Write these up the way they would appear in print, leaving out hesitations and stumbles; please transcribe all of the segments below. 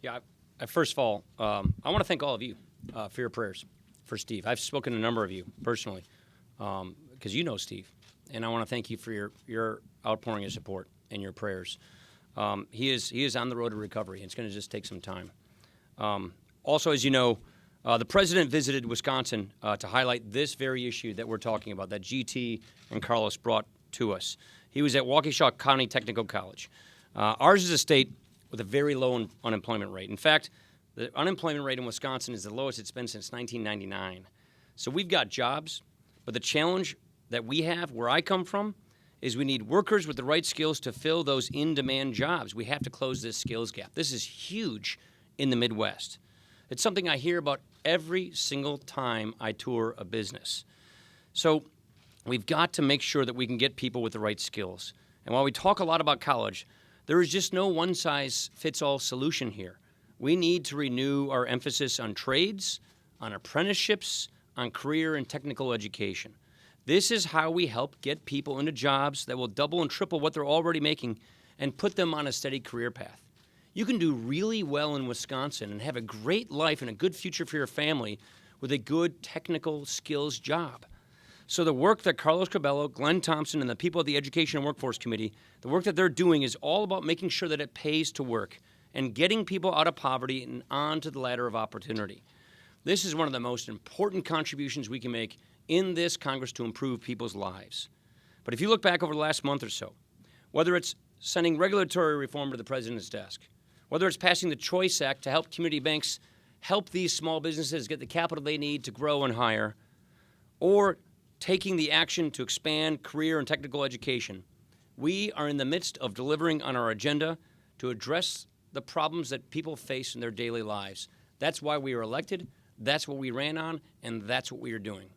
Yeah, first of all, I want to thank all of you for your prayers for Steve. I've spoken to a number of you personally because you know Steve, and I want to thank you for your outpouring of support and your prayers. He is on the road to recovery, and it's going to just take some time. Also, as you know, the president visited Wisconsin to highlight this very issue that we're talking about, that GT and Carlos brought to us. He was at Waukesha County Technical College. Ours is a state with a very low unemployment rate. In fact, the unemployment rate in Wisconsin is the lowest it's been since 1999. So we've got jobs, but the challenge that we have, where I come from, is we need workers with the right skills to fill those in-demand jobs. We have to close this skills gap. This is huge in the Midwest. It's something I hear about every single time I tour a business. So we've got to make sure that we can get people with the right skills. And while we talk a lot about college, there is just no one-size-fits-all solution here. We need to renew our emphasis on trades, on apprenticeships, on career and technical education. This is how we help get people into jobs that will double and triple what they're already making and put them on a steady career path. You can do really well in Wisconsin and have a great life and a good future for your family with a good technical skills job. So the work that Carlos Cabello, Glenn Thompson, and the people at the Education and Workforce Committee, the work that they're doing is all about making sure that it pays to work and getting people out of poverty and onto the ladder of opportunity. This is one of the most important contributions we can make in this Congress to improve people's lives. But if you look back over the last month or so, whether it's sending regulatory reform to the president's desk, whether it's passing the Choice Act to help community banks help these small businesses get the capital they need to grow and hire, or taking the action to expand career and technical education, we are in the midst of delivering on our agenda to address the problems that people face in their daily lives. That's why we were elected, that's what we ran on, and that's what we are doing.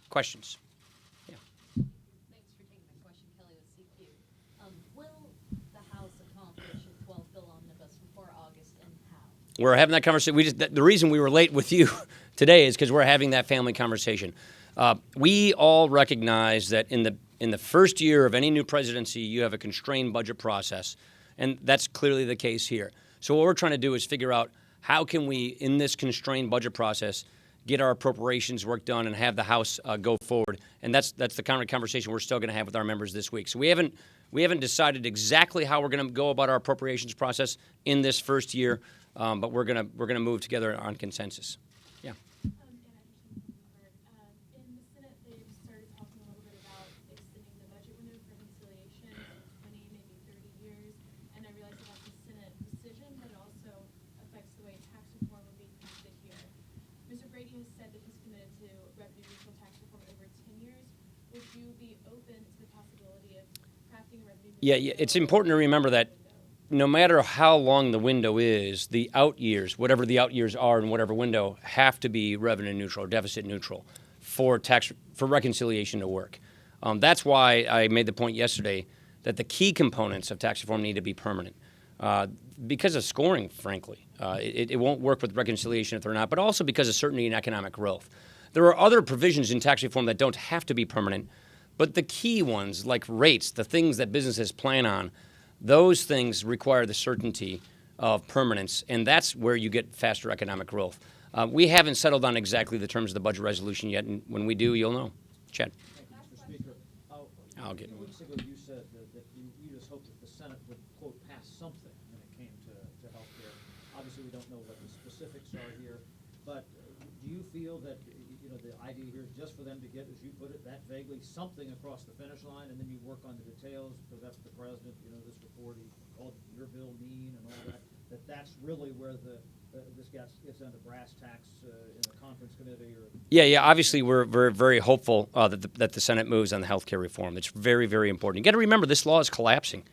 Questions? Yeah. Thanks for taking my question, Kelly with CQ. Will the House accomplish a 12-bill omnibus before August, and how? We're having that conversation. The reason we were late with you today is because we're having that family conversation. We all recognize that in the first year of any new presidency, you have a constrained budget process, and that's clearly the case here. So what we're trying to do is figure out how can we, in this constrained budget process, get our appropriations work done and have the House go forward. And that's the kind of conversation we're still going to have with our members this week. So we haven't decided exactly how we're going to go about our appropriations process in this first year, but we're going to move together on consensus. Yeah. In the Senate, they've started talking a little bit about extending the budget window for reconciliation to 20, maybe 30 years. And I realize that that's a Senate decision, but it also affects the way tax reform would be crafted here. Mr. Brady has said that he's committed to revenue-neutral tax reform over 10 years. Would you be open to the possibility of crafting a revenue-neutral? Yeah, it's important to remember that no matter how long the window is, the out years, whatever the out years are in whatever window, have to be revenue neutral or deficit neutral for reconciliation to work. That's why I made the point yesterday that the key components of tax reform need to be permanent. Because of scoring, frankly. It won't work with reconciliation if they're not, but also because of certainty in economic growth. There are other provisions in tax reform that don't have to be permanent, but the key ones, like rates, the things that businesses plan on, those things require the certainty of permanence, and that's where you get faster economic growth. We haven't settled on exactly the terms of the budget resolution yet, and when we do, you'll know. Chad. Mr. Speaker, I'll get a few weeks ago you said that you just hoped that the Senate would, quote, pass something when it came to health care. Obviously, we don't know what the specifics are here, but do you feel that the idea here is just for them to get, as you put it, that vaguely something across the finish line, and then you work on the details, because that's the president, this report, he called your bill mean and all that, that's really where this gets under brass tacks in the conference committee? Or Yeah. Obviously, we're very hopeful that the Senate moves on the health care reform. It's very, very important. You got to remember, this law is collapsing.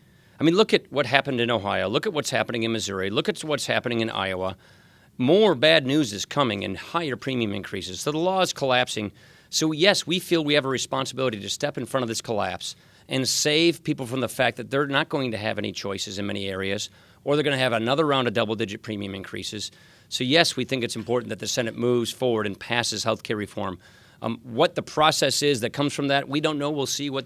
I mean, look at what happened in Ohio. Look at what's happening in Missouri. Look at what's happening in Iowa. More bad news is coming and higher premium increases. So the law is collapsing. So, yes, we feel we have a responsibility to step in front of this collapse and save people from the fact that they're not going to have any choices in many areas, or they're going to have another round of double-digit premium increases. So, yes, we think it's important that the Senate moves forward and passes health care reform. What the process is that comes from that, we don't know. We'll see when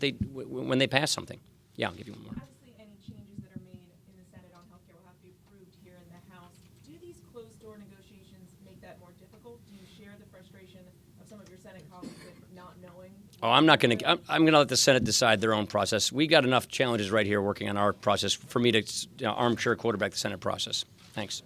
they pass something. Yeah, I'll give you one more. Obviously, any changes that are made in the Senate on healthcare will have to be approved here in the House. Do you door negotiations make that more difficult? Do you share the frustration of some of your Senate colleagues with not knowing? Oh, I'm not going to. I'm going to let the Senate decide their own process. We got enough challenges right here working on our process for me to armchair quarterback the Senate process. Thanks.